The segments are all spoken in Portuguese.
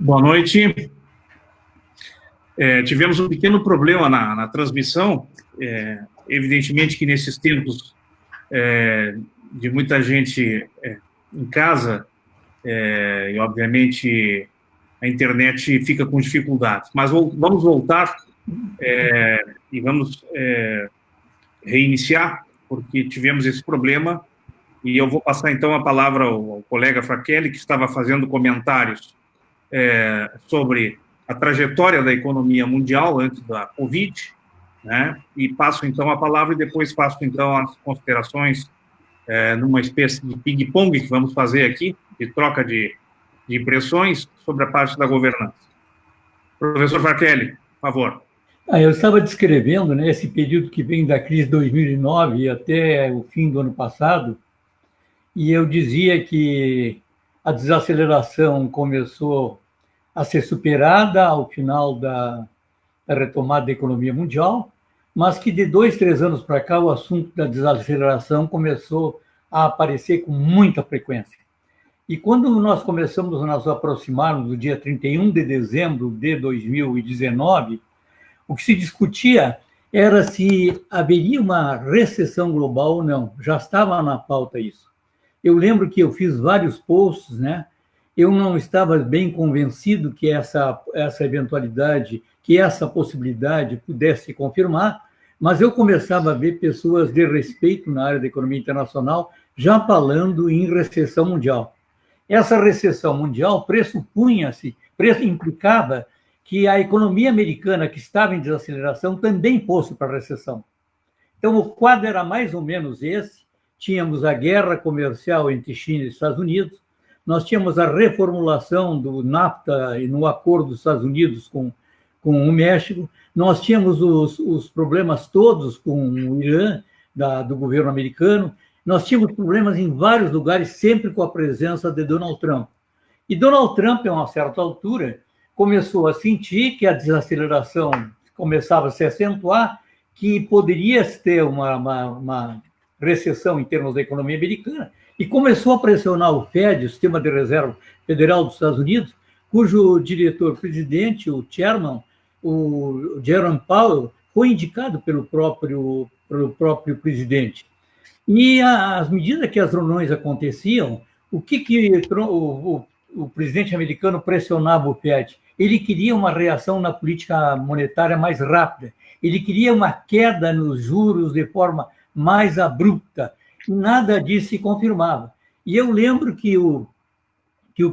Boa noite. Tivemos um pequeno problema na transmissão. Evidentemente que nesses tempos de muita gente em casa, e obviamente a internet fica com dificuldades. Mas vamos voltar e vamos reiniciar, porque tivemos esse problema, e eu vou passar então a palavra ao colega Fraquelli, que estava fazendo comentários sobre a trajetória da economia mundial antes da Covid, né? E passo então a palavra e depois faço então as considerações numa espécie de ping-pong que vamos fazer aqui, de troca de impressões sobre a parte da governança. Professor Fraquelli, por favor. Eu estava descrevendo, né, esse período que vem da crise de 2009 até o fim do ano passado, e eu dizia que a desaceleração começou a ser superada ao final da retomada da economia mundial, mas que de 2, 3 anos para cá o assunto da desaceleração começou a aparecer com muita frequência. E quando nós começamos a nos aproximarmos do dia 31 de dezembro de 2019, o que se discutia era se haveria uma recessão global ou não. Já estava na pauta isso. Eu lembro que eu fiz vários posts, né? Eu não estava bem convencido que essa eventualidade, que essa possibilidade pudesse se confirmar, mas eu começava a ver pessoas de respeito na área da economia internacional já falando em recessão mundial. Essa recessão mundial implicava que a economia americana, que estava em desaceleração, também fosse para a recessão. Então, o quadro era mais ou menos esse. Tínhamos a guerra comercial entre China e Estados Unidos, nós tínhamos a reformulação do NAFTA no acordo dos Estados Unidos com o México, nós tínhamos os problemas todos com o Irã, do governo americano, nós tínhamos problemas em vários lugares, sempre com a presença de Donald Trump. E Donald Trump, a uma certa altura, começou a sentir que a desaceleração começava a se acentuar, que poderia ter uma recessão em termos da economia americana, e começou a pressionar o Fed, o Sistema de Reserva Federal dos Estados Unidos, cujo diretor-presidente, o chairman, o Jerome Powell, foi indicado pelo próprio presidente. E às medidas que as reuniões aconteciam, o presidente americano pressionava o Fed? Ele queria uma reação na política monetária mais rápida, ele queria uma queda nos juros de forma mais abrupta, e nada disso se confirmava. E eu lembro que o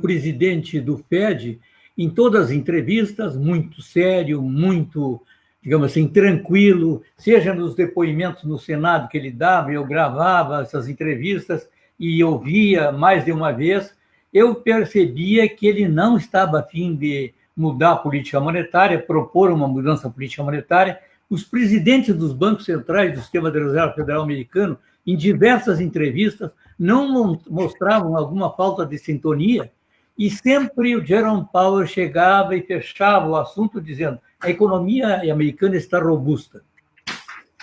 presidente do Fed, em todas as entrevistas, muito sério, muito, digamos assim, tranquilo, seja nos depoimentos no Senado que ele dava, eu gravava essas entrevistas e ouvia mais de uma vez, eu percebia que ele não estava a fim de mudar a política monetária, propor uma mudança política monetária. Os presidentes dos bancos centrais do Sistema de Reserva Federal americano, em diversas entrevistas, não mostravam alguma falta de sintonia, e sempre o Jerome Powell chegava e fechava o assunto dizendo: a economia americana está robusta.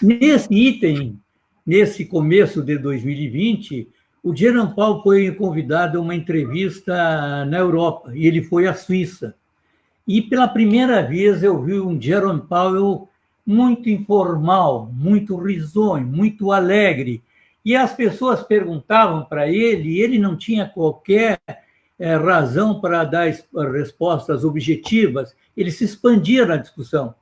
Nesse item, nesse começo de 2020, o Jerome Powell foi convidado a uma entrevista na Europa, e ele foi à Suíça. E pela primeira vez eu vi um Jerome Powell muito informal, muito risonho, muito alegre. E as pessoas perguntavam para ele, e ele não tinha qualquer razão para dar respostas objetivas, ele se expandia na discussão.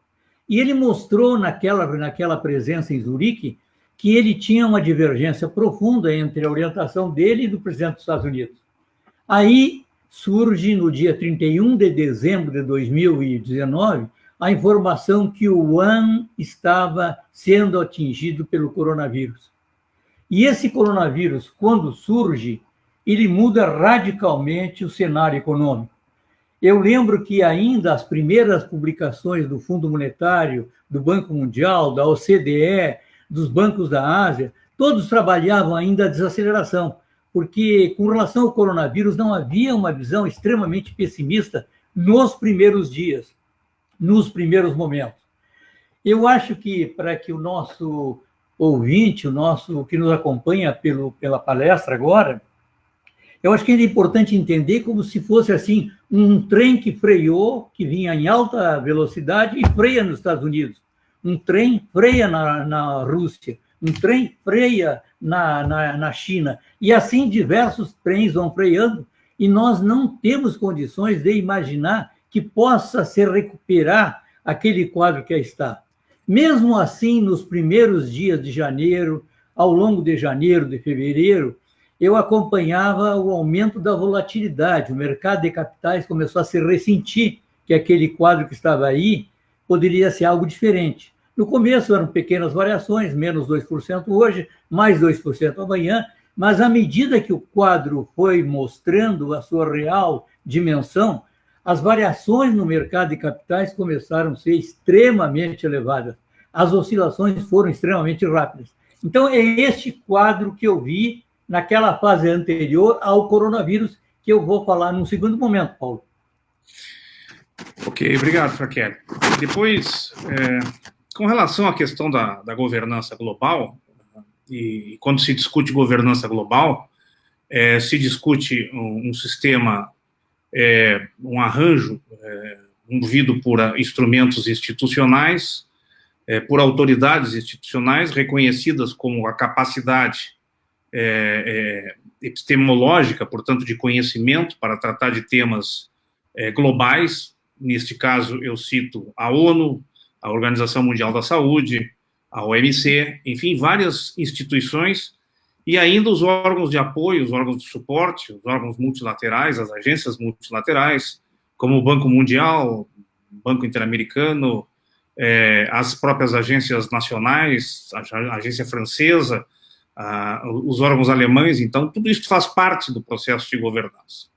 E ele mostrou naquela presença em Zurique que ele tinha uma divergência profunda entre a orientação dele e do presidente dos Estados Unidos. Aí surge, no dia 31 de dezembro de 2019, a informação que o Wuhan estava sendo atingido pelo coronavírus. E esse coronavírus, quando surge, ele muda radicalmente o cenário econômico. Eu lembro que ainda as primeiras publicações do Fundo Monetário, do Banco Mundial, da OCDE, dos bancos da Ásia, todos trabalhavam ainda a desaceleração, porque com relação ao coronavírus não havia uma visão extremamente pessimista nos primeiros dias, nos primeiros momentos. Eu acho que para que o nosso ouvinte, o que nos acompanha pela palestra agora, Eu acho que é importante entender como se fosse assim um trem que freou, que vinha em alta velocidade e freia nos Estados Unidos. Um trem freia na Rússia, um trem freia na China. E assim diversos trens vão freando e nós não temos condições de imaginar que possa se recuperar aquele quadro que aí está. Mesmo assim, nos primeiros dias de janeiro, ao longo de janeiro, de fevereiro, eu acompanhava o aumento da volatilidade. O mercado de capitais começou a se ressentir que aquele quadro que estava aí poderia ser algo diferente. No começo eram pequenas variações, menos 2% hoje, mais 2% amanhã, mas à medida que o quadro foi mostrando a sua real dimensão, as variações no mercado de capitais começaram a ser extremamente elevadas. As oscilações foram extremamente rápidas. Então, é este quadro que eu vi naquela fase anterior ao coronavírus, que eu vou falar num segundo momento, Paulo. Ok, obrigado, Fraquelli. Depois, com relação à questão da governança global, e quando se discute governança global, se discute um sistema, um arranjo movido por instrumentos institucionais, por autoridades institucionais reconhecidas como a capacidade epistemológica, portanto, de conhecimento para tratar de temas globais. Neste caso, eu cito a ONU, a Organização Mundial da Saúde, a OMC, enfim, várias instituições, e ainda os órgãos de apoio, os órgãos de suporte, os órgãos multilaterais, as agências multilaterais, como o Banco Mundial, o Banco Interamericano, as próprias agências nacionais, a agência francesa, os órgãos alemães. Então, tudo isso faz parte do processo de governança.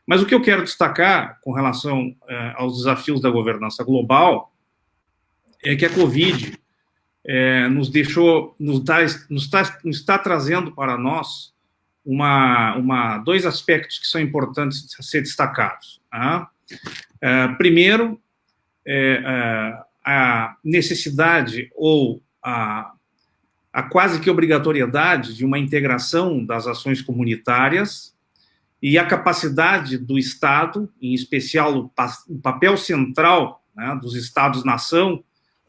Mas o que eu quero destacar com relação aos desafios da governança global é que a Covid nos está trazendo para nós dois aspectos que são importantes a ser destacados. Primeiro, a necessidade ou a quase que obrigatoriedade de uma integração das ações comunitárias e a capacidade do Estado, em especial o papel central, né, dos Estados-nação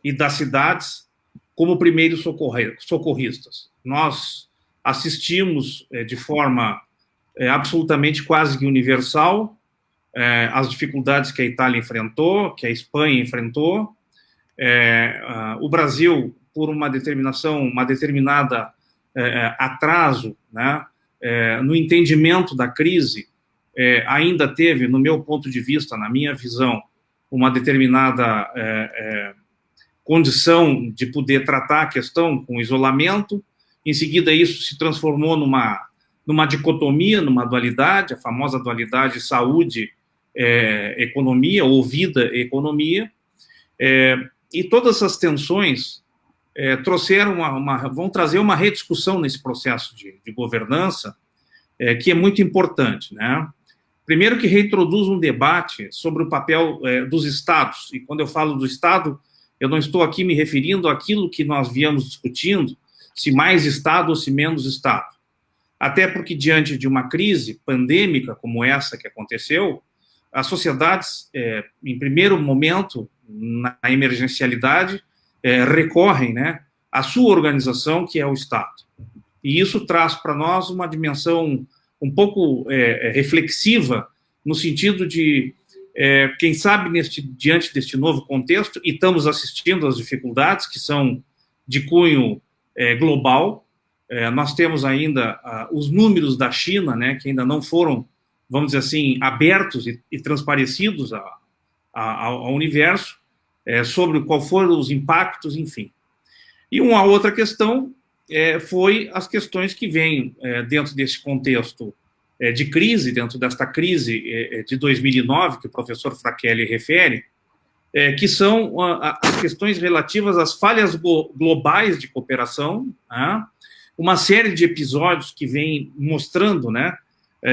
e das cidades, como primeiros socorristas. Nós assistimos de forma absolutamente quase que universal as dificuldades que a Itália enfrentou, que a Espanha enfrentou. O Brasil, por uma determinada atraso, né, no entendimento da crise, ainda teve, no meu ponto de vista, na minha visão, uma determinada condição de poder tratar a questão com isolamento. Em seguida, isso se transformou numa dicotomia, numa dualidade, a famosa dualidade saúde-economia, ou vida-economia, e todas essas tensões vão trazer uma rediscussão nesse processo de governança, que é muito importante, né? Primeiro, que reintroduz um debate sobre o papel dos Estados, e quando eu falo do Estado, eu não estou aqui me referindo àquilo que nós viemos discutindo, se mais Estado ou se menos Estado. Até porque, diante de uma crise pandêmica como essa que aconteceu, as sociedades, em primeiro momento, na emergencialidade, recorrem, né, à sua organização, que é o Estado. E isso traz para nós uma dimensão um pouco reflexiva, no sentido de, quem sabe, diante deste novo contexto, e estamos assistindo às dificuldades que são de cunho global. Nós temos ainda os números da China, né, que ainda não foram, vamos dizer assim, abertos e transparecidos ao universo, sobre qual foram os impactos, enfim. E uma outra questão foi as questões que vêm dentro desse contexto de crise, dentro desta crise de 2009, que o professor Fraquelli refere, que são as questões relativas às falhas globais de cooperação, né? Uma série de episódios que vêm mostrando, né,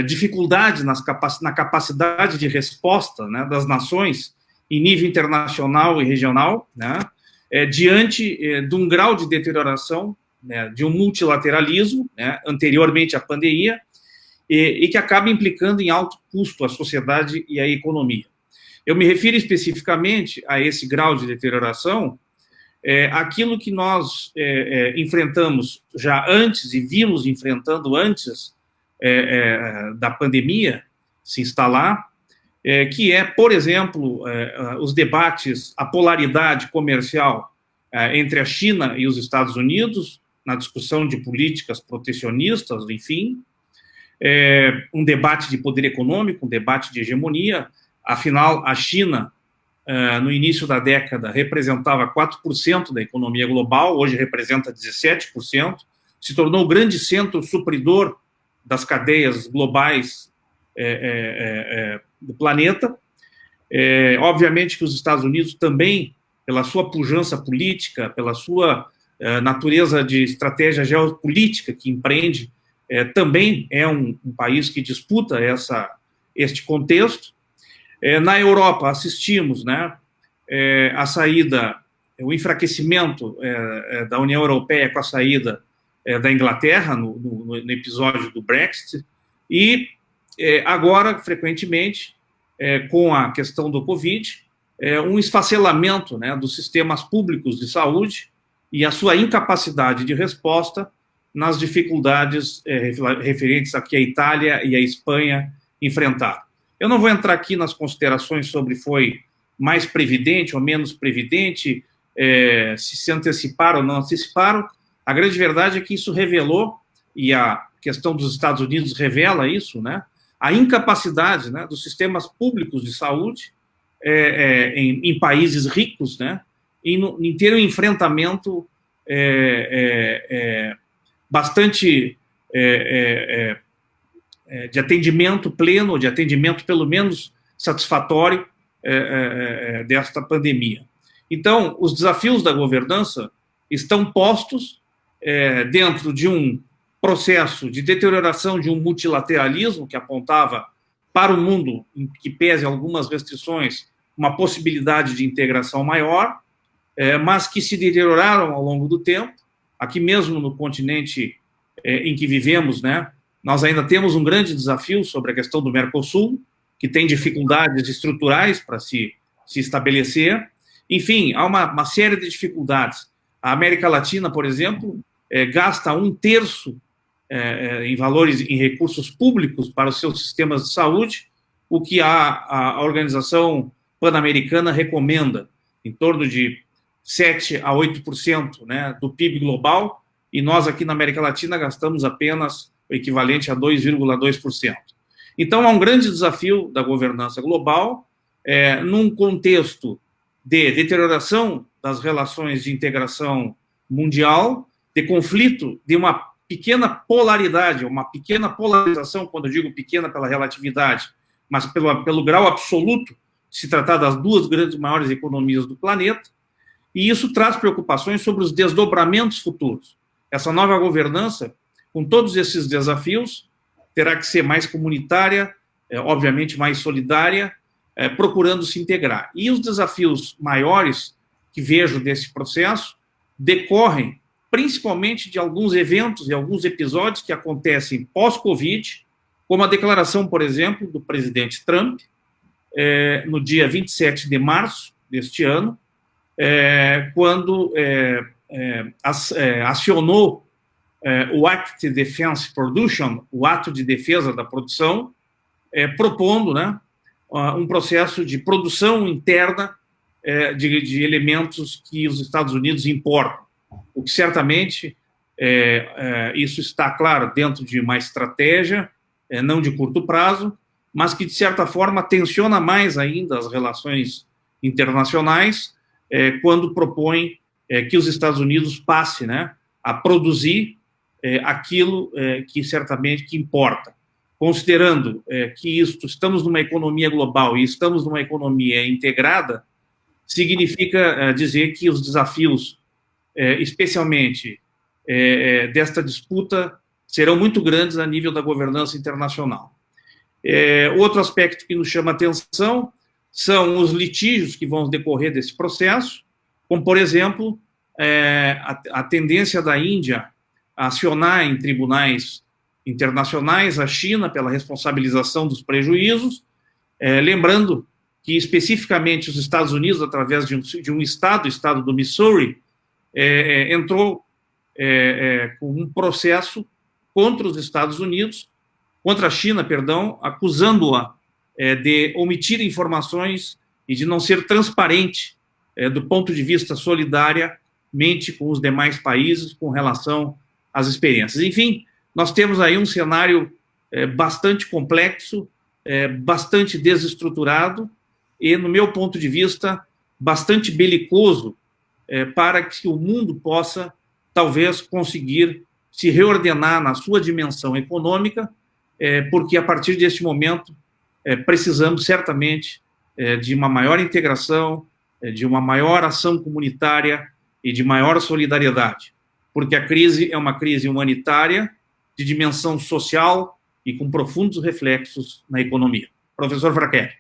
dificuldade na capacidade de resposta, né, das nações em nível internacional e regional, né, diante de um grau de deterioração, né, de um multilateralismo, né, anteriormente à pandemia, e que acaba implicando em alto custo à sociedade e à economia. Eu me refiro especificamente a esse grau de deterioração, aquilo que nós enfrentamos já antes e vimos enfrentando antes da pandemia se instalar, que é, por exemplo, os debates, a polaridade comercial entre a China e os Estados Unidos, na discussão de políticas protecionistas, enfim, um debate de poder econômico, um debate de hegemonia. Afinal, a China, no início da década, representava 4% da economia global, hoje representa 17%, se tornou o grande centro supridor das cadeias globais do planeta. Obviamente que os Estados Unidos também, pela sua pujança política, pela sua natureza de estratégia geopolítica que empreende, também é um país que disputa este contexto. Na Europa, assistimos, né, a saída, o enfraquecimento da União Europeia com a saída da Inglaterra no episódio do Brexit, e agora, frequentemente, com a questão do Covid, um esfacelamento, né, dos sistemas públicos de saúde e a sua incapacidade de resposta nas dificuldades referentes a que a Itália e a Espanha enfrentaram. Eu não vou entrar aqui nas considerações sobre foi mais previdente ou menos previdente, se anteciparam ou não anteciparam. A grande verdade é que isso revelou, e a questão dos Estados Unidos revela isso, né, a incapacidade, né, dos sistemas públicos de saúde em países ricos, né, em ter um enfrentamento bastante de atendimento pleno, de atendimento pelo menos satisfatório desta pandemia. Então, os desafios da governança estão postos dentro de um processo de deterioração de um multilateralismo que apontava para o mundo, em que pese algumas restrições, uma possibilidade de integração maior, mas que se deterioraram ao longo do tempo. Aqui mesmo no continente em que vivemos, né, nós ainda temos um grande desafio sobre a questão do Mercosul, que tem dificuldades estruturais para se estabelecer. Enfim, há uma série de dificuldades. A América Latina, por exemplo, gasta 1/3 em valores, em recursos públicos para os seus sistemas de saúde, o que a Organização Pan-Americana recomenda, em torno de 7 a 8%, né, do PIB global, e nós aqui na América Latina gastamos apenas o equivalente a 2,2%. Então, há um grande desafio da governança global, num contexto de deterioração das relações de integração mundial, de conflito, de uma pequena polaridade, uma pequena polarização, quando eu digo pequena pela relatividade, mas pelo grau absoluto, de se tratar das duas grandes maiores economias do planeta, e isso traz preocupações sobre os desdobramentos futuros. Essa nova governança, com todos esses desafios, terá que ser mais comunitária, obviamente mais solidária, procurando se integrar. E os desafios maiores que vejo desse processo decorrem principalmente de alguns eventos e alguns episódios que acontecem pós-Covid, como a declaração, por exemplo, do presidente Trump, no dia 27 de março deste ano, quando acionou o Act Defense Production, o ato de defesa da produção, propondo, né, um processo de produção interna de elementos que os Estados Unidos importam, o que certamente isso está, claro, dentro de uma estratégia, não de curto prazo, mas que, de certa forma, tensiona mais ainda as relações internacionais quando propõe que os Estados Unidos passe, né, a produzir aquilo que certamente que importa. Considerando que estamos numa economia global e estamos numa economia integrada, significa dizer que os desafios, especialmente desta disputa, serão muito grandes a nível da governança internacional. Outro aspecto que nos chama a atenção são os litígios que vão decorrer desse processo, como, por exemplo, a tendência da Índia a acionar em tribunais internacionais à China pela responsabilização dos prejuízos, lembrando que, especificamente, os Estados Unidos, através de um estado, o estado do Missouri, entrou com um processo contra os Estados Unidos, contra a China, perdão, acusando-a de omitir informações e de não ser transparente do ponto de vista solidariamente com os demais países com relação às experiências. Enfim, nós temos aí um cenário bastante complexo, bastante desestruturado e, no meu ponto de vista, bastante belicoso para que o mundo possa, talvez, conseguir se reordenar na sua dimensão econômica, porque, a partir deste momento, precisamos, certamente, de uma maior integração, de uma maior ação comunitária e de maior solidariedade, porque a crise é uma crise humanitária, de dimensão social e com profundos reflexos na economia. Professor Fraccheli.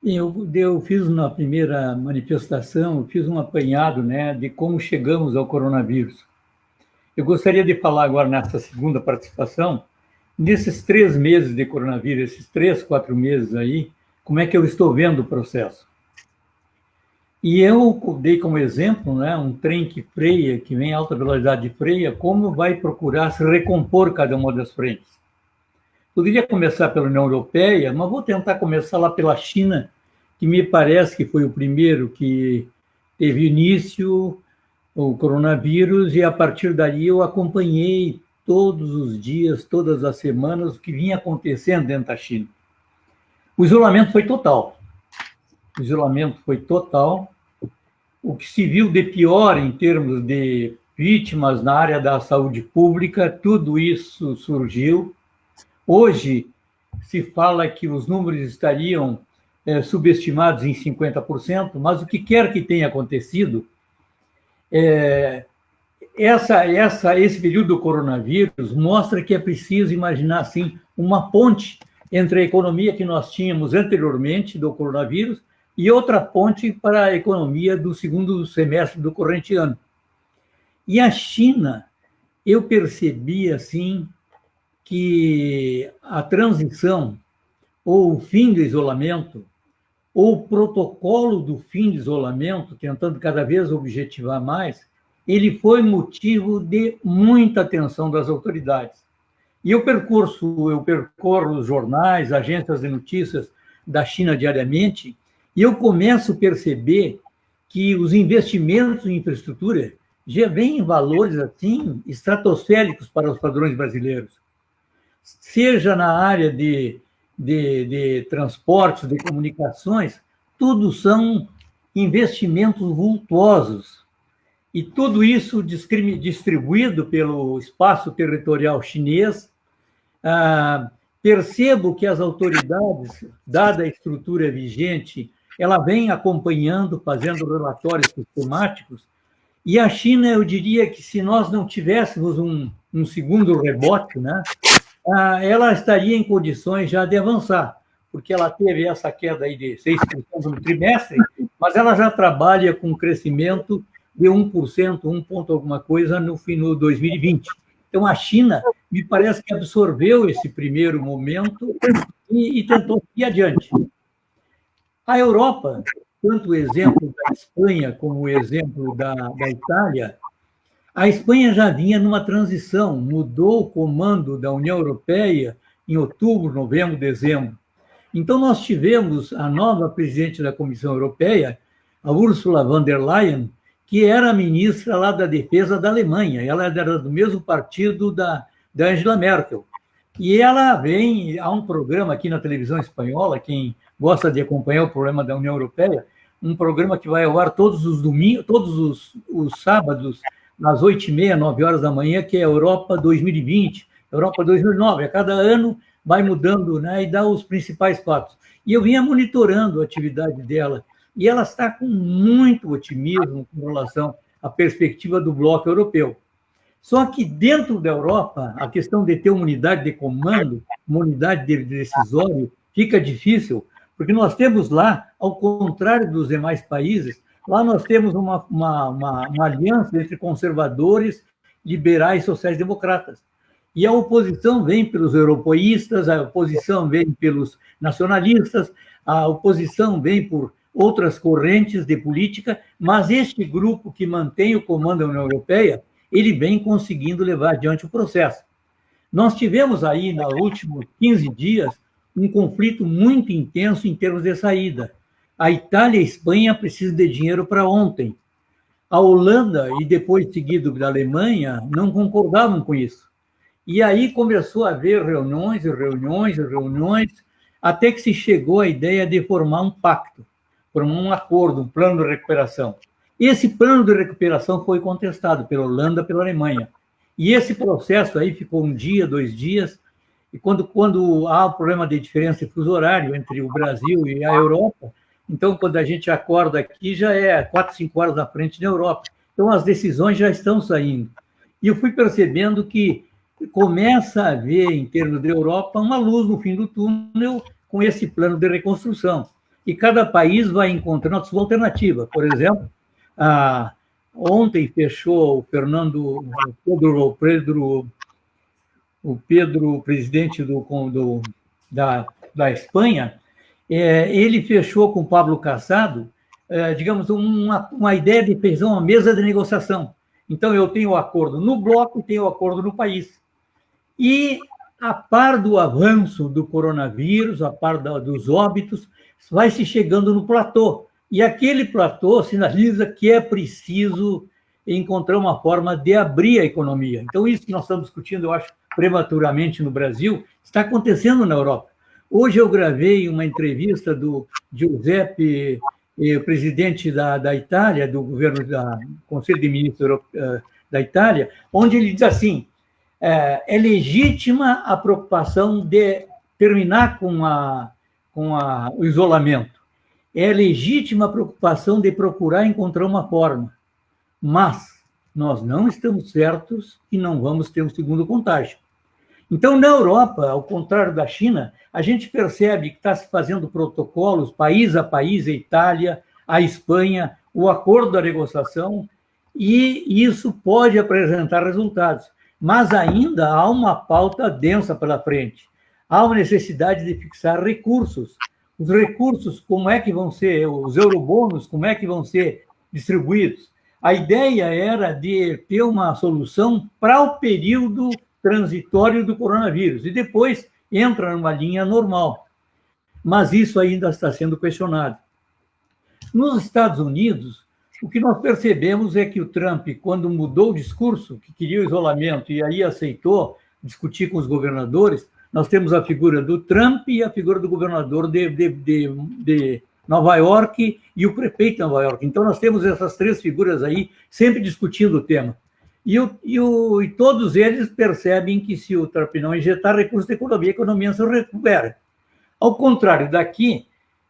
Eu fiz na primeira manifestação, fiz um apanhado, né, de como chegamos ao coronavírus. Eu gostaria de falar agora, nessa segunda participação, nesses 3 meses de coronavírus, esses 3, 4 meses aí, como é que eu estou vendo o processo. E eu dei como exemplo, né, um trem que freia, que vem em alta velocidade de freia, como vai procurar se recompor cada uma das frentes. Poderia começar pela União Europeia, mas vou tentar começar lá pela China, que me parece que foi o primeiro que teve início o coronavírus, e a partir daí eu acompanhei todos os dias, todas as semanas, o que vinha acontecendo dentro da China. O isolamento foi total. O isolamento foi total. O que se viu de pior em termos de vítimas na área da saúde pública, tudo isso surgiu. Hoje se fala que os números estariam subestimados em 50%, mas o que quer que tenha acontecido, esse período do coronavírus mostra que é preciso imaginar, assim, uma ponte entre a economia que nós tínhamos anteriormente do coronavírus e outra ponte para a economia do segundo semestre do corrente ano. E a China, eu percebi, assim, que a transição, ou o fim do isolamento, ou o protocolo do fim do isolamento, tentando cada vez objetivar mais, ele foi motivo de muita atenção das autoridades. E eu percorro os jornais, agências de notícias da China diariamente, e eu começo a perceber que os investimentos em infraestrutura já vêm em valores assim estratosféricos para os padrões brasileiros. Seja na área de transportes, de comunicações, tudo são investimentos vultuosos. E tudo isso distribuído pelo espaço territorial chinês. Percebo que as autoridades, dada a estrutura vigente, ela vem acompanhando, fazendo relatórios sistemáticos, e a China, eu diria que se nós não tivéssemos um segundo rebote, né, ela estaria em condições já de avançar, porque ela teve essa queda aí de 6% no trimestre, mas ela já trabalha com crescimento de 1%, 1 ponto alguma coisa no 2020. Então, a China, me parece que absorveu esse primeiro momento e tentou ir adiante. A Europa, tanto o exemplo da Espanha como o exemplo da Itália, a Espanha já vinha numa transição, mudou o comando da União Europeia em outubro, novembro, dezembro. Então, nós tivemos a nova presidente da Comissão Europeia, a Ursula von der Leyen, que era a ministra lá da Defesa da Alemanha. Ela era do mesmo partido da Angela Merkel. E ela vem, há um programa aqui na televisão espanhola, quem gosta de acompanhar o problema da União Europeia, um programa que vai ao ar todos os domingos, todos os sábados, às 8h30, 9h da manhã, que é a Europa 2020, Europa 2009. A cada ano vai mudando, né, e dá os principais fatos. E eu vinha monitorando a atividade dela, e ela está com muito otimismo com relação à perspectiva do bloco europeu. Só que dentro da Europa, a questão de ter uma unidade de comando, uma unidade de decisório, fica difícil, porque nós temos lá, ao contrário dos demais países, lá nós temos uma aliança entre conservadores, liberais e sociais-democratas. E a oposição vem pelos europeístas, a oposição vem pelos nacionalistas, a oposição vem por outras correntes de política, mas este grupo que mantém o comando da União Europeia, ele vem conseguindo levar adiante o processo. Nós tivemos aí, nos últimos 15 dias, um conflito muito intenso em termos de saída. A Itália e a Espanha precisam de dinheiro para ontem. A Holanda, e depois seguido da Alemanha, não concordavam com isso. E aí começou a haver reuniões, até que se chegou à ideia de formar um pacto, formar um acordo, um plano de recuperação. Esse plano de recuperação foi contestado pela Holanda, pela Alemanha. E esse processo aí ficou 1 dia, 2 dias, e quando há o problema de diferença de fuso horário entre o Brasil e a Europa, então, quando a gente acorda aqui, já é 4, 5 horas na frente da Europa. Então, as decisões já estão saindo. E eu fui percebendo que começa a haver, em termos da Europa, uma luz no fim do túnel com esse plano de reconstrução. E cada país vai encontrando a sua alternativa. Por exemplo, ontem fechou o Pedro, presidente da Espanha, ele fechou com o Pablo Casado, digamos, uma ideia de fazer uma mesa de negociação. Então, eu tenho o acordo no bloco e tenho o acordo no país. E, a par do avanço do coronavírus, a par dos óbitos, vai se chegando no platô. E aquele platô sinaliza que é preciso encontrar uma forma de abrir a economia. Então, isso que nós estamos discutindo, eu acho, prematuramente no Brasil, está acontecendo na Europa. Hoje eu gravei uma entrevista do Giuseppe, presidente da Itália, do governo do Conselho de Ministros da Itália, onde ele diz assim: é legítima a preocupação de terminar com o isolamento, é legítima a preocupação de procurar encontrar uma forma, mas nós não estamos certos que não vamos ter um segundo contágio. Então, na Europa, ao contrário da China, a gente percebe que está se fazendo protocolos, país a país, a Itália, a Espanha, o acordo da negociação, e isso pode apresentar resultados. Mas ainda há uma pauta densa pela frente. Há uma necessidade de fixar recursos. Os recursos, como é que vão ser, os eurobônus, como é que vão ser distribuídos? A ideia era de ter uma solução para o período transitório do coronavírus, e depois entra numa linha normal. Mas isso ainda está sendo questionado. Nos Estados Unidos, o que nós percebemos é que o Trump, quando mudou o discurso, que queria o isolamento e aí aceitou discutir com os governadores, nós temos a figura do Trump e a figura do governador de Nova York e o prefeito de Nova York. Então, nós temos essas 3 figuras aí sempre discutindo o tema. E todos eles percebem que se o Trump não injetar recursos da economia, a economia se recupera. Ao contrário, daqui,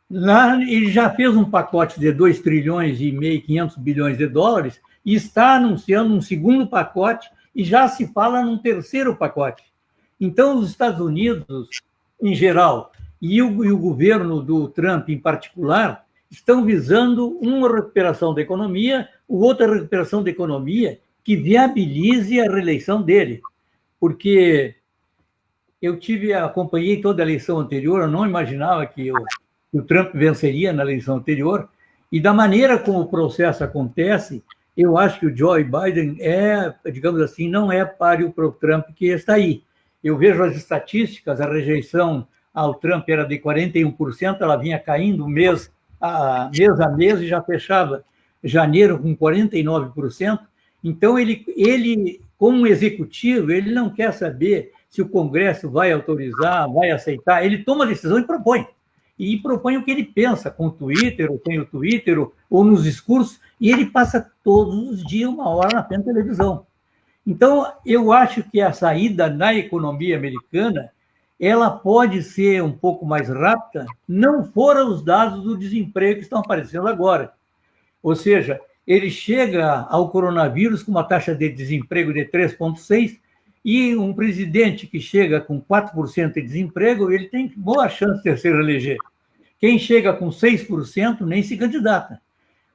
lá ele já fez um pacote de 2,5 trilhões, 500 bilhões de dólares, e está anunciando um segundo pacote, e já se fala num terceiro pacote. Então, os Estados Unidos, em geral, e o governo do Trump, em particular, estão visando uma recuperação da economia, outra recuperação da economia, que viabilize a reeleição dele, porque eu acompanhei toda a eleição anterior, eu não imaginava que o Trump venceria na eleição anterior, e da maneira como o processo acontece, eu acho que o Joe Biden digamos assim, não é páreo para o Trump que está aí. Eu vejo as estatísticas, a rejeição ao Trump era de 41%, ela vinha caindo mês a mês e já fechava janeiro com 49%. Então, ele, como executivo, ele não quer saber se o Congresso vai autorizar, vai aceitar, ele toma a decisão e propõe. E propõe o que ele pensa, com o Twitter, ou tem o Twitter, ou nos discursos, e ele passa todos os dias 1 hora na frente da televisão. Então, eu acho que a saída na economia americana, ela pode ser um pouco mais rápida, não foram os dados do desemprego que estão aparecendo agora. Ou seja, ele chega ao coronavírus com uma taxa de desemprego de 3,6%, e um presidente que chega com 4% de desemprego, ele tem boa chance de se reeleger. Quem chega com 6% nem se candidata.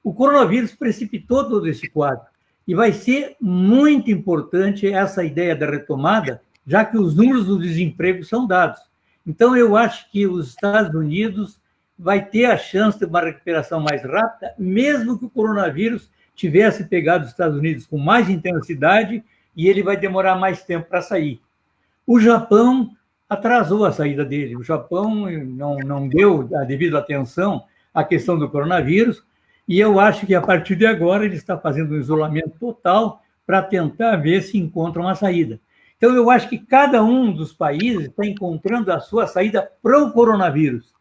O coronavírus precipitou todo esse quadro, e vai ser muito importante essa ideia da retomada, já que os números do desemprego são dados. Então, eu acho que os Estados Unidos vai ter a chance de uma recuperação mais rápida, mesmo que o coronavírus tivesse pegado os Estados Unidos com mais intensidade e ele vai demorar mais tempo para sair. O Japão atrasou a saída dele. O Japão não deu a devida atenção à questão do coronavírus e eu acho que, a partir de agora, ele está fazendo um isolamento total para tentar ver se encontra uma saída. Então, eu acho que cada um dos países está encontrando a sua saída para o coronavírus.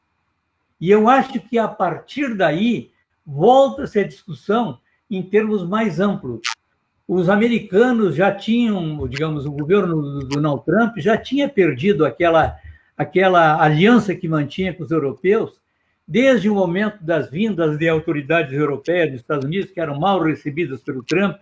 E eu acho que, a partir daí, volta-se a discussão em termos mais amplos. Os americanos já tinham, digamos, o governo do Donald Trump já tinha perdido aquela aliança que mantinha com os europeus, desde o momento das vindas de autoridades europeias dos Estados Unidos, que eram mal recebidas pelo Trump,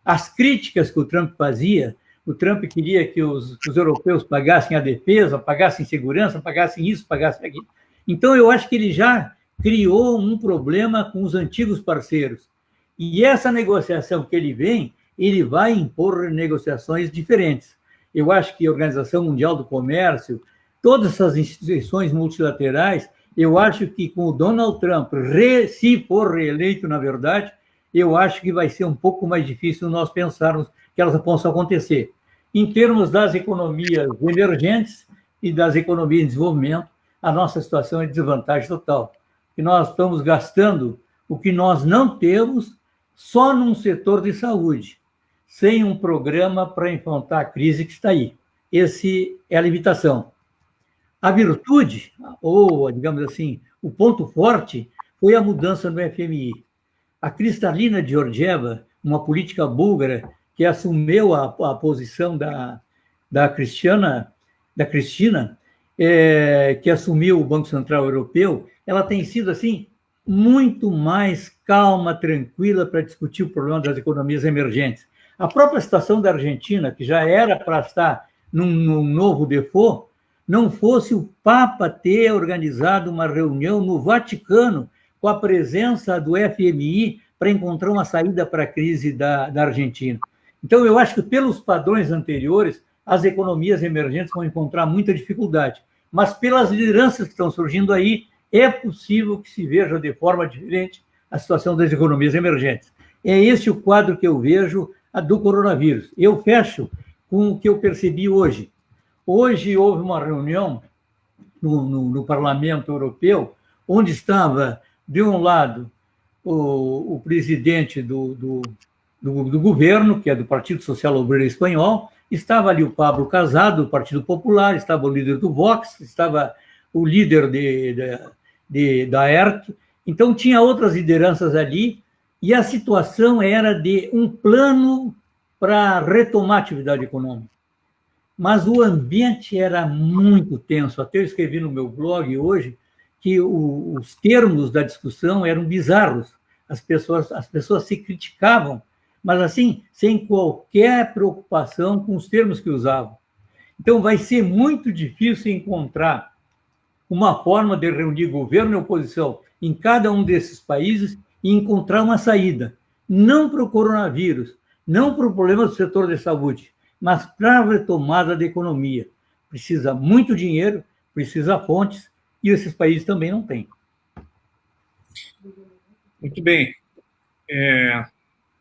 as críticas que o Trump fazia. O Trump queria que os europeus pagassem a defesa, pagassem segurança, pagassem isso, pagassem aquilo. Então, eu acho que ele já criou um problema com os antigos parceiros. E essa negociação que ele vai impor negociações diferentes. Eu acho que a Organização Mundial do Comércio, todas essas instituições multilaterais, eu acho que com o Donald Trump, se for reeleito, na verdade, eu acho que vai ser um pouco mais difícil nós pensarmos que elas possam acontecer. Em termos das economias emergentes e das economias em desenvolvimento, a nossa situação é de desvantagem total. E nós estamos gastando o que nós não temos só num setor de saúde, sem um programa para enfrentar a crise que está aí. Essa é a limitação. A virtude, ou, digamos assim, o ponto forte, foi a mudança no FMI. A Kristalina Georgieva, uma política búlgara que assumiu a posição da Cristina, que assumiu o Banco Central Europeu, ela tem sido, assim, muito mais calma, tranquila para discutir o problema das economias emergentes. A própria situação da Argentina, que já era para estar num novo default, não fosse o Papa ter organizado uma reunião no Vaticano com a presença do FMI para encontrar uma saída para a crise da Argentina. Então, eu acho que, pelos padrões anteriores, as economias emergentes vão encontrar muita dificuldade. Mas, pelas lideranças que estão surgindo aí, é possível que se veja de forma diferente a situação das economias emergentes. É esse o quadro que eu vejo do coronavírus. Eu fecho com o que eu percebi hoje. Hoje houve uma reunião no Parlamento Europeu, onde estava, de um lado, o presidente do governo, que é do Partido Social Obrero Espanhol, estava ali o Pablo Casado, do Partido Popular, estava o líder do Vox, estava o líder da ERC, então tinha outras lideranças ali, e a situação era de um plano para retomar a atividade econômica. Mas o ambiente era muito tenso, até eu escrevi no meu blog hoje que os termos da discussão eram bizarros, as pessoas se criticavam, mas assim, sem qualquer preocupação com os termos que usavam. Então, vai ser muito difícil encontrar uma forma de reunir governo e oposição em cada um desses países e encontrar uma saída, não para o coronavírus, não para o problema do setor de saúde, mas para a retomada da economia. Precisa muito dinheiro, precisa fontes, e esses países também não têm. Muito bem.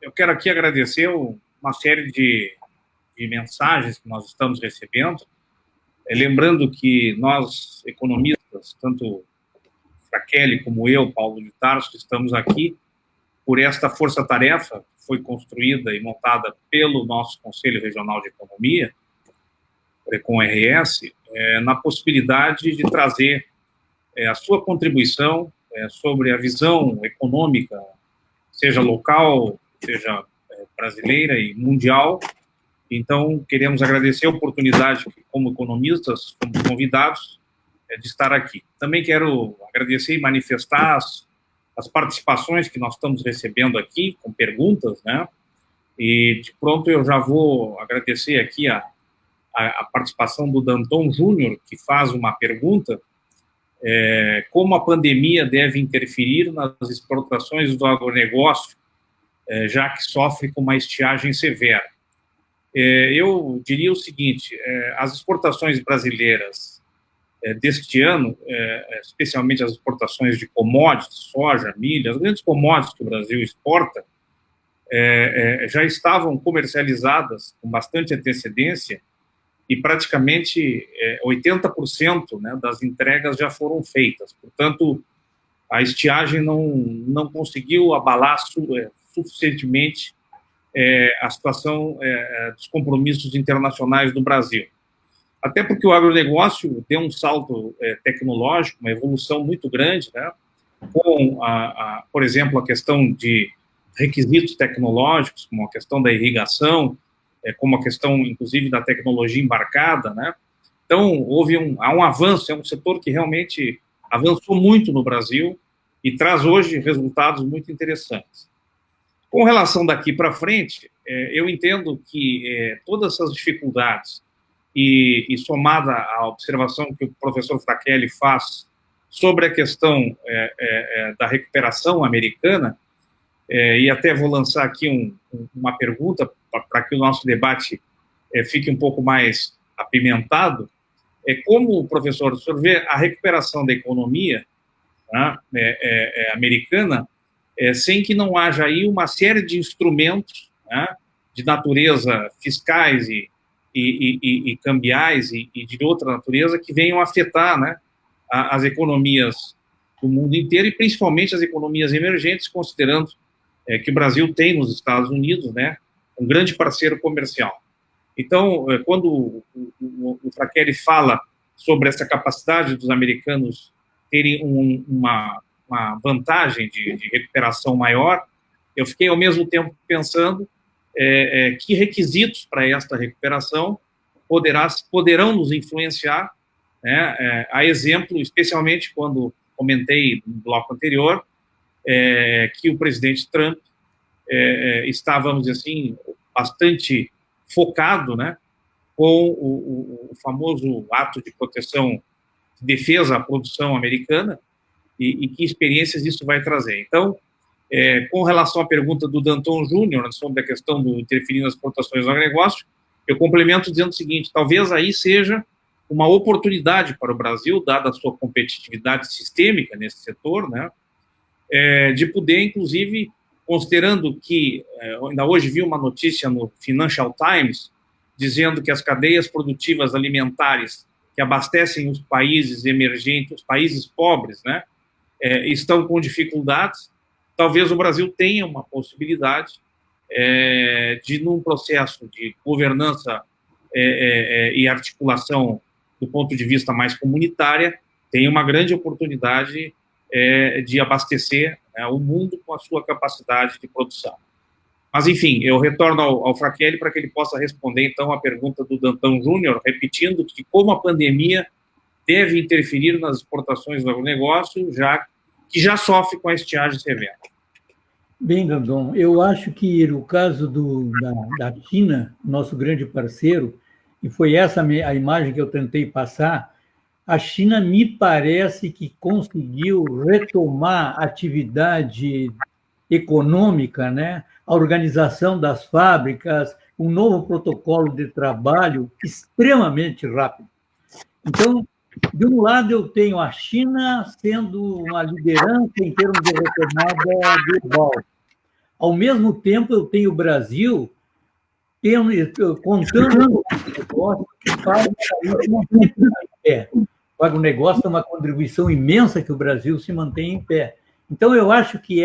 Eu quero aqui agradecer uma série de mensagens que nós estamos recebendo, lembrando que nós, economistas, tanto Fraquelli como eu, Paulo de Tarso, estamos aqui por esta força-tarefa que foi construída e montada pelo nosso Conselho Regional de Economia, com o RS, na possibilidade de trazer a sua contribuição sobre a visão econômica, seja local, seja brasileira e mundial. Então, queremos agradecer a oportunidade que, como economistas, fomos convidados de estar aqui. Também quero agradecer e manifestar as participações que nós estamos recebendo aqui, com perguntas, né? E, de pronto, eu já vou agradecer aqui a participação do Danton Júnior, que faz uma pergunta: como a pandemia deve interferir nas exportações do agronegócio, já que sofre com uma estiagem severa. Eu diria o seguinte, as exportações brasileiras deste ano, especialmente as exportações de commodities, soja, milho, as grandes commodities que o Brasil exporta, já estavam comercializadas com bastante antecedência e praticamente 80%, né, das entregas já foram feitas. Portanto, a estiagem não conseguiu abalar suficientemente a situação dos compromissos internacionais do Brasil. Até porque o agronegócio deu um salto tecnológico, uma evolução muito grande, né, com, por exemplo, a questão de requisitos tecnológicos, como a questão da irrigação, como a questão, inclusive, da tecnologia embarcada, né? Então, há um avanço, é um setor que realmente avançou muito no Brasil e traz hoje resultados muito interessantes. Com relação daqui para frente, eu entendo que todas essas dificuldades e somada à observação que o professor Frachelli faz sobre a questão da recuperação americana, e até vou lançar aqui uma pergunta para que o nosso debate fique um pouco mais apimentado, como, professor, o senhor vê a recuperação da economia, né, americana, sem que não haja aí uma série de instrumentos, né, de natureza fiscais e cambiais e de outra natureza que venham afetar, né, as economias do mundo inteiro e principalmente as economias emergentes, considerando que o Brasil tem nos Estados Unidos, né, um grande parceiro comercial. Então, quando o Frachelli fala sobre essa capacidade dos americanos terem uma vantagem de recuperação maior, eu fiquei ao mesmo tempo pensando que requisitos para esta recuperação poderão nos influenciar, né, a exemplo, especialmente quando comentei no bloco anterior, que o presidente Trump está, vamos dizer assim, bastante focado, né, com o famoso ato de proteção, de defesa à produção americana, e que experiências isso vai trazer. Então, com relação à pergunta do Danton Júnior sobre a questão do interferir nas exportações do agronegócio, eu complemento dizendo o seguinte, talvez aí seja uma oportunidade para o Brasil, dada a sua competitividade sistêmica nesse setor, né, de poder, inclusive, considerando que, ainda hoje vi uma notícia no Financial Times, dizendo que as cadeias produtivas alimentares que abastecem os países emergentes, os países pobres, né, estão com dificuldades, talvez o Brasil tenha uma possibilidade de, num processo de governança e articulação do ponto de vista mais comunitária, tenha uma grande oportunidade de abastecer, né, o mundo com a sua capacidade de produção. Mas, enfim, eu retorno ao Frachelli para que ele possa responder, então, a pergunta do Danton Júnior, repetindo que como a pandemia deve interferir nas exportações do agronegócio, que já sofre com a estiagem severa. Bem, Danton, eu acho que o caso da China, nosso grande parceiro, e foi essa a imagem que eu tentei passar, a China me parece que conseguiu retomar a atividade econômica, né? A organização das fábricas, um novo protocolo de trabalho extremamente rápido. Então, de um lado, eu tenho a China sendo uma liderança em termos de retomada global. Ao mesmo tempo, eu tenho o Brasil contando com o negócio que faz o país manter em pé. O agronegócio é uma contribuição imensa que o Brasil se mantém em pé. Então, eu acho que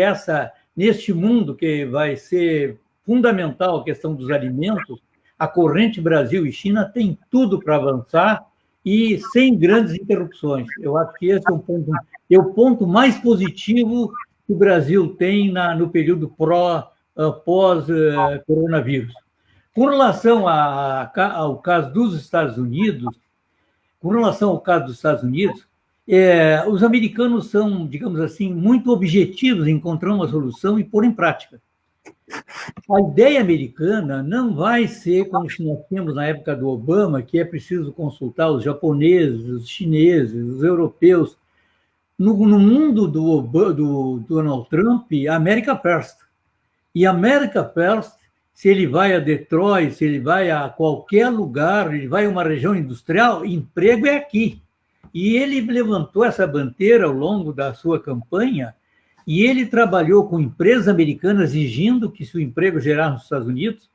neste mundo que vai ser fundamental a questão dos alimentos, a corrente Brasil e China tem tudo para avançar e sem grandes interrupções. Eu acho que esse é o ponto mais positivo que o Brasil tem no período pós-coronavírus. Com relação ao caso dos Estados Unidos, os americanos são, digamos assim, muito objetivos em encontrar uma solução e pôr em prática. A ideia americana não vai ser como nós tínhamos na época do Obama, que é preciso consultar os japoneses, os chineses, os europeus. No mundo do Donald Trump, America First. E America First se ele vai a Detroit, se ele vai a qualquer lugar, ele vai a uma região industrial, emprego é aqui. E ele levantou essa bandeira ao longo da sua campanha, e ele trabalhou com empresas americanas exigindo que seu emprego gerasse nos Estados Unidos.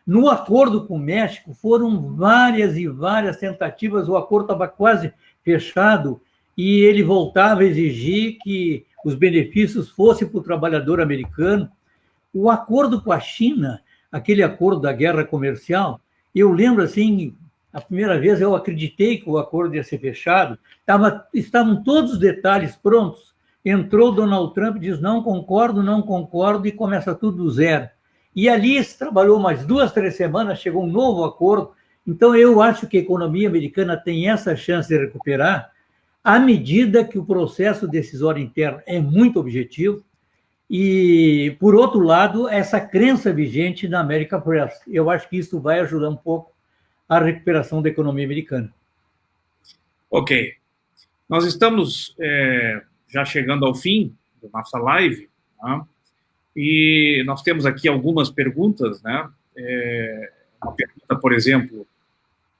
No acordo com o México, foram várias e várias tentativas, o acordo estava quase fechado, e ele voltava a exigir que os benefícios fossem para o trabalhador americano. O acordo com a China, aquele acordo da guerra comercial, eu lembro assim, a primeira vez eu acreditei que o acordo ia ser fechado, estavam todos os detalhes prontos, entrou Donald Trump, diz não concordo, e começa tudo do zero. E ali se trabalhou mais 2, 3 semanas, chegou um novo acordo. Então eu acho que a economia americana tem essa chance de recuperar, à medida que o processo decisório interno é muito objetivo, e, por outro lado, essa crença vigente na America First. Eu acho que isso vai ajudar um pouco a recuperação da economia americana. Ok. Nós estamos já chegando ao fim da nossa live, tá? E nós temos aqui algumas perguntas, né? Uma pergunta, por exemplo,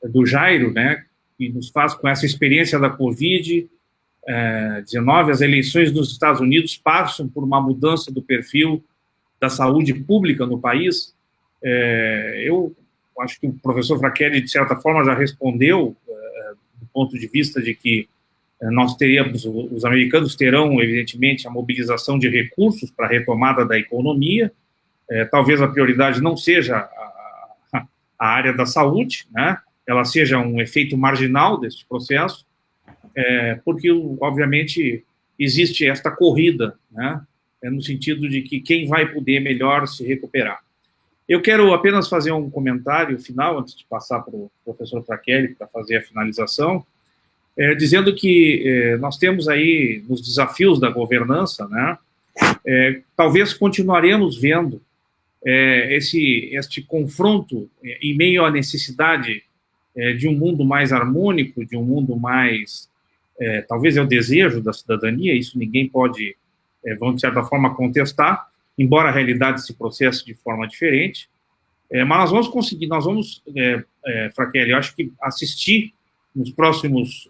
do Jairo, né? Que nos faz, com essa experiência da Covid-19, as eleições nos Estados Unidos passam por uma mudança do perfil da saúde pública no país. Eu acho que o professor Frachelli, de certa forma, já respondeu, do ponto de vista de que nós teríamos, os americanos terão, evidentemente, a mobilização de recursos para a retomada da economia. Talvez a prioridade não seja a área da saúde, né? Ela seja um efeito marginal deste processo, porque, obviamente, existe esta corrida, né? No sentido de que quem vai poder melhor se recuperar. Eu quero apenas fazer um comentário final, antes de passar para o professor Frachelli para fazer a finalização, dizendo que nós temos aí, nos desafios da governança, né? Talvez continuaremos vendo este confronto em meio à necessidade de um mundo mais harmônico, de um mundo mais... talvez é o desejo da cidadania, isso ninguém pode, de certa forma, contestar, embora a realidade se processe de forma diferente. Mas nós vamos conseguir, Frachelli, eu acho que assistir nos próximos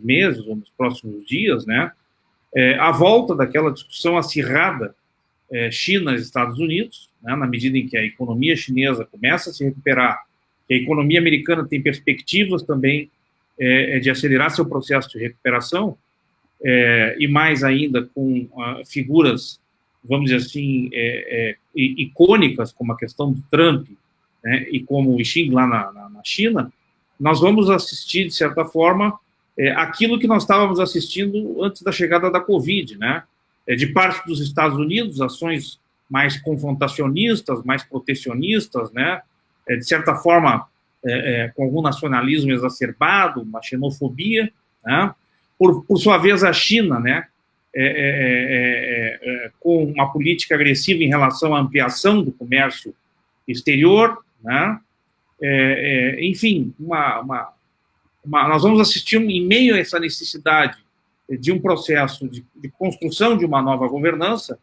meses ou nos próximos dias, né, a volta daquela discussão acirrada China e Estados Unidos, né, na medida em que a economia chinesa começa a se recuperar, que a economia americana tem perspectivas também de acelerar seu processo de recuperação, e mais ainda com figuras, vamos dizer assim, icônicas, como a questão do Trump, né, e como o Xi lá na China, nós vamos assistir, de certa forma, aquilo que nós estávamos assistindo antes da chegada da Covid, né? De parte dos Estados Unidos, ações mais confrontacionistas, mais protecionistas, né? De certa forma, com algum nacionalismo exacerbado, uma xenofobia, né? Por sua vez, a China, né? Com uma política agressiva em relação à ampliação do comércio exterior, né? Enfim, nós vamos assistir, em meio a essa necessidade de um processo de construção de uma nova governança,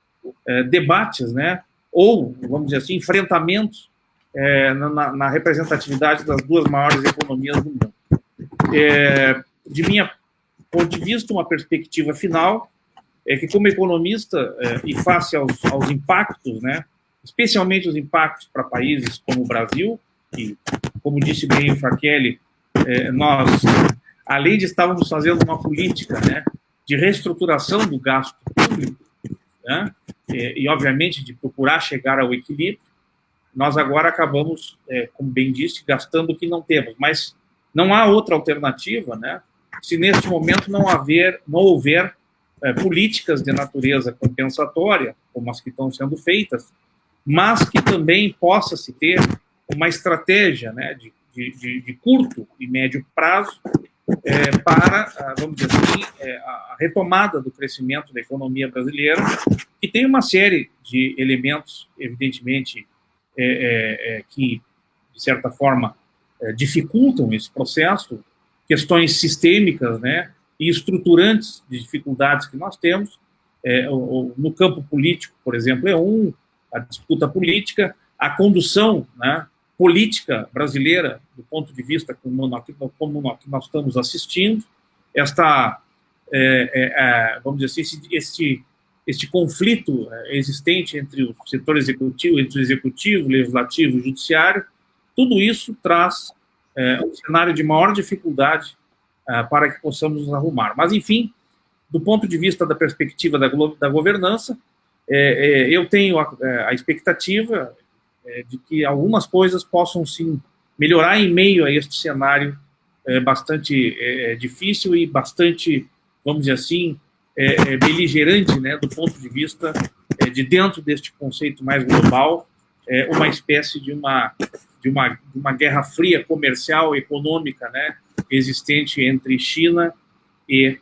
debates, né, ou, vamos dizer assim, enfrentamentos na representatividade das 2 maiores economias do mundo. De minha ponto de vista, uma perspectiva final é que, como economista, e face aos impactos, né, especialmente os impactos para países como o Brasil, que, como disse bem o Frachelli, nós, além de estarmos fazendo uma política, né, de reestruturação do gasto público, né, e, obviamente, de procurar chegar ao equilíbrio, nós agora acabamos, como bem disse, gastando o que não temos. Mas não há outra alternativa, né, se neste momento não houver políticas de natureza compensatória, como as que estão sendo feitas, mas que também possa-se ter uma estratégia, né, de curto e médio prazo para, vamos dizer assim, a retomada do crescimento da economia brasileira, que tem uma série de elementos, evidentemente, que, de certa forma, dificultam esse processo, questões sistêmicas, né, e estruturantes de dificuldades que nós temos. No campo político, por exemplo, a disputa política, a condução, né, política brasileira, do ponto de vista como nós estamos assistindo, vamos dizer assim, este conflito existente entre o setor executivo, entre o executivo, o legislativo e o judiciário, tudo isso traz um cenário de maior dificuldade para que possamos nos arrumar. Mas, enfim, do ponto de vista da perspectiva da governança, eu tenho a expectativa de que algumas coisas possam, sim, melhorar em meio a este cenário bastante difícil e bastante, vamos dizer assim, beligerante, né, do ponto de vista de dentro deste conceito mais global, uma espécie de uma guerra fria comercial, econômica, né, existente entre China e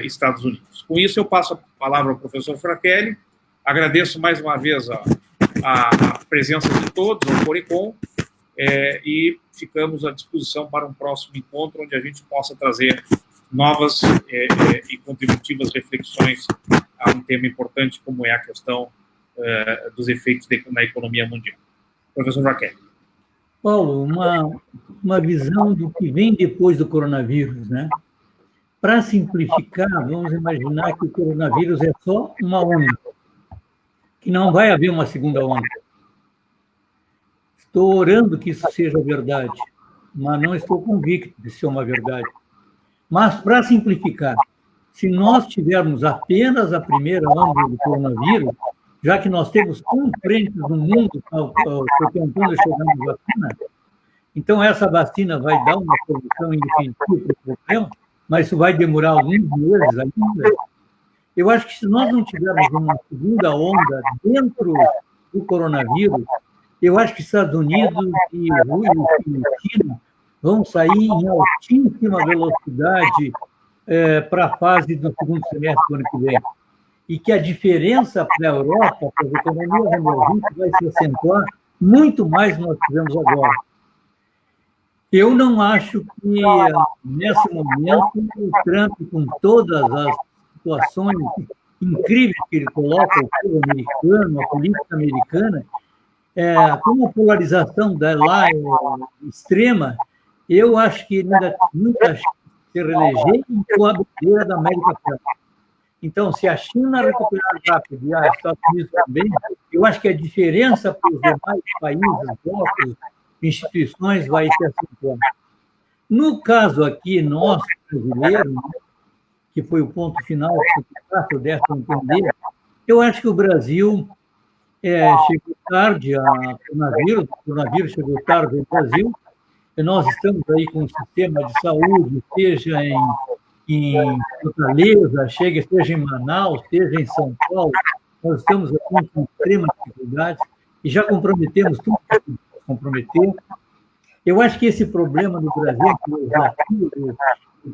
Estados Unidos. Com isso, eu passo a palavra ao professor Fratelli, agradeço mais uma vez a presença de todos, ao Corecon, e ficamos à disposição para um próximo encontro, onde a gente possa trazer novas e contributivas reflexões a um tema importante como é a questão dos efeitos na economia mundial. Professor Fratelli. Paulo, uma visão do que vem depois do coronavírus, né? Para simplificar, vamos imaginar que o coronavírus é só uma onda, que não vai haver uma segunda onda. Estou orando que isso seja verdade, mas não estou convicto de ser uma verdade. Mas, para simplificar, se nós tivermos apenas a primeira onda do coronavírus, já que nós temos frentes no mundo tentando chegar na vacina, então essa vacina vai dar uma solução indefinitiva para o problema, mas isso vai demorar alguns meses ainda. Eu acho que se nós não tivermos uma segunda onda dentro do coronavírus, eu acho que Estados Unidos e China vão sair em altíssima velocidade para a fase do segundo semestre do ano que vem. E que a diferença para a Europa, para as economias emergentes, vai se acentuar muito mais do que nós tivemos agora. Eu não acho que, nesse momento, o Trump, com todas as situações incríveis que ele coloca, o povo americano, a política americana, com a polarização lá extrema, eu acho que ainda tem muita chance de se reeleger com a bandeira da América Latina. Então, se a China recuperar rápido e os Estados Unidos também, eu acho que a diferença para os demais países, blocos, instituições, vai se acentuar. No caso aqui, nosso brasileiro, que foi o ponto final que eu desse a entender, eu acho que o Brasil chegou tarde o coronavírus chegou tarde no Brasil, e nós estamos aí com um sistema de saúde, seja em Fortaleza, seja em Manaus, seja em São Paulo, nós estamos aqui com extrema dificuldade e já comprometemos tudo que podemos comprometer. Eu acho que esse problema no Brasil,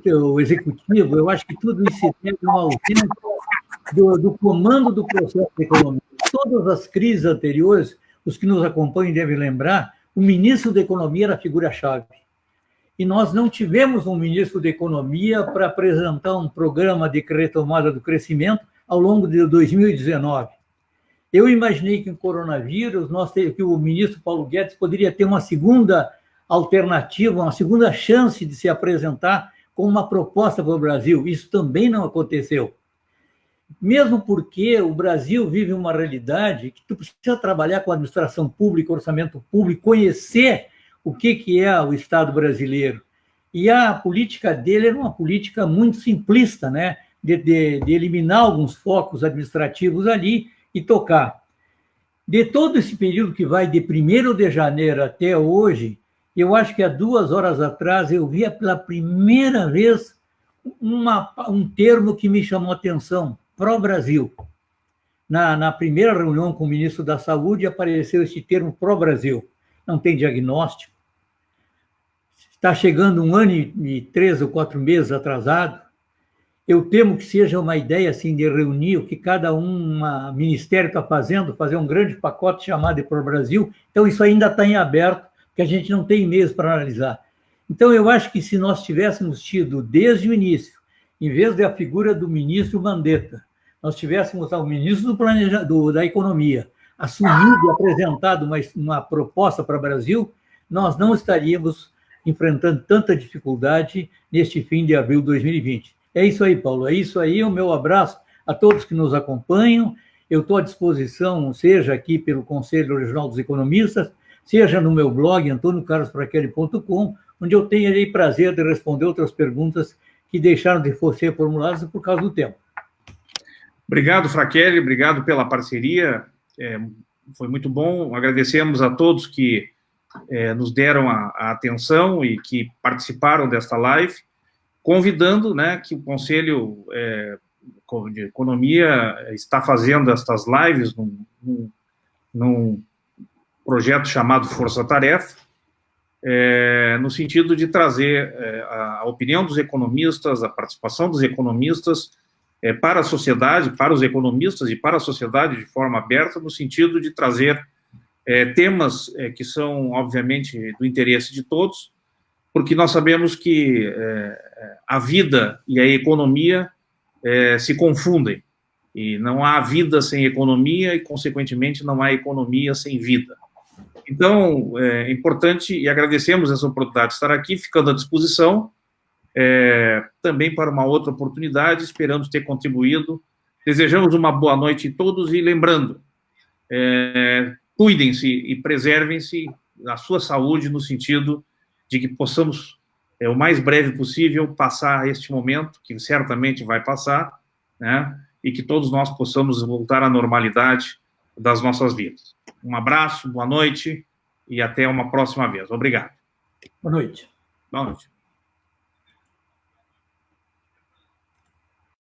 o executivo, eu acho que tudo isso se deve ao ausência do comando do processo econômico. Todas as crises anteriores, os que nos acompanham devem lembrar, o ministro da Economia era a figura-chave. E nós não tivemos um ministro da Economia para apresentar um programa de retomada do crescimento ao longo de 2019. Eu imaginei que em coronavírus, que o ministro Paulo Guedes poderia ter uma segunda alternativa, uma segunda chance de se apresentar com uma proposta para o Brasil. Isso também não aconteceu. Mesmo porque o Brasil vive uma realidade que tu precisa trabalhar com a administração pública, orçamento público, conhecer o que é o Estado brasileiro. E a política dele era uma política muito simplista, né? de eliminar alguns focos administrativos ali e tocar. De todo esse período que vai de 1º de janeiro até hoje, eu acho que há 2 horas atrás eu vi pela primeira vez um termo que me chamou a atenção, pró-Brasil. Na primeira reunião com o ministro da Saúde apareceu esse termo pró-Brasil. Não tem diagnóstico. Está chegando 1 ano e 3 ou 4 meses atrasado. Eu temo que seja uma ideia assim, de reunir o que cada ministério está fazendo, fazer um grande pacote chamado de pró-Brasil. Então, isso ainda está em aberto, porque a gente não tem meios para analisar. Então, eu acho que se nós tivéssemos tido, desde o início, em vez da figura do ministro Mandetta, nós tivéssemos o ministro da Economia, assumido e apresentado uma proposta para o Brasil, nós não estaríamos enfrentando tanta dificuldade neste fim de abril de 2020. É isso aí, Paulo. É isso aí. O meu abraço a todos que nos acompanham. Eu estou à disposição, seja aqui pelo Conselho Regional dos Economistas, seja no meu blog, antoniocarlosfraquelli.com, onde eu tenho prazer de responder outras perguntas que deixaram de ser formuladas por causa do tempo. Obrigado, Frachelli, obrigado pela parceria, foi muito bom. Agradecemos a todos que nos deram a atenção e que participaram desta live, convidando, né, que o Conselho de Economia está fazendo estas lives num projeto chamado Força Tarefa, no sentido de trazer a opinião dos economistas, a participação dos economistas para a sociedade, para os economistas e para a sociedade de forma aberta, no sentido de trazer temas que são, obviamente, do interesse de todos, porque nós sabemos que a vida e a economia se confundem, e não há vida sem economia e, consequentemente, não há economia sem vida. Então, é importante, e agradecemos essa oportunidade de estar aqui, ficando à disposição, também para uma outra oportunidade, esperamos ter contribuído. Desejamos uma boa noite a todos e lembrando, cuidem-se e preservem-se a sua saúde, no sentido de que possamos, o mais breve possível, passar este momento, que certamente vai passar, né, e que todos nós possamos voltar à normalidade das nossas vidas. Um abraço, boa noite e até uma próxima vez. Obrigado. Boa noite. Boa noite.